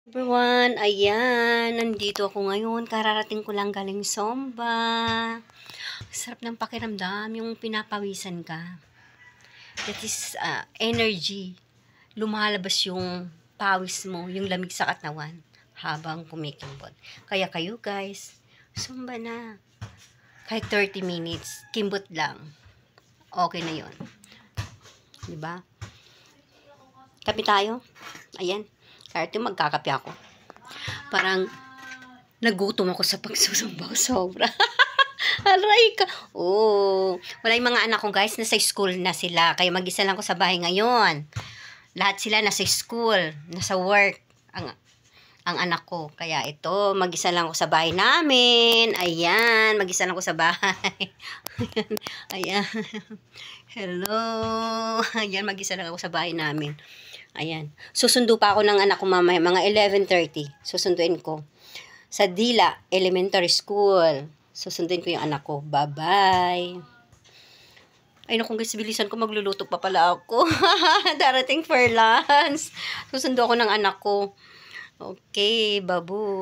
Everyone, ayan, nandito ako ngayon, kararating ko lang galing Zumba. Sarap ng pakiramdam, yung pinapawisan ka. That is energy. Lumalabas yung pawis mo, yung lamig sa katawan habang kumikimbot. Kaya kayo guys, Zumba na. Kahit 30 minutes, kimbot lang. Okay na yon, diba? Kape tayo. Ayan. Kahit yung magkakape ako. Parang nagutom ako sa pagsusumba ko sobra. Aray ka. Oh. Wala yung mga anak ko guys, nasa school na sila. Kaya mag-isa lang ko sa bahay ngayon. Lahat sila nasa school, nasa work. Ang anak ko. Kaya ito, mag-isa lang ako sa bahay namin. Ayan, mag-isa lang ako sa bahay. Ayan. Hello. Ayan, mag-isa lang ako sa bahay namin. Ayan. Susundo pa ako ng anak ko mamaya, mga 11:30. Susunduin ko. Sa Dila Elementary School. Susunduin ko yung anak ko. Bye-bye. Ay, naku guys, bilisan ko. Magluluto pa pala ako. Darating for lunch. Susundo ako ng anak ko. Okay, babu.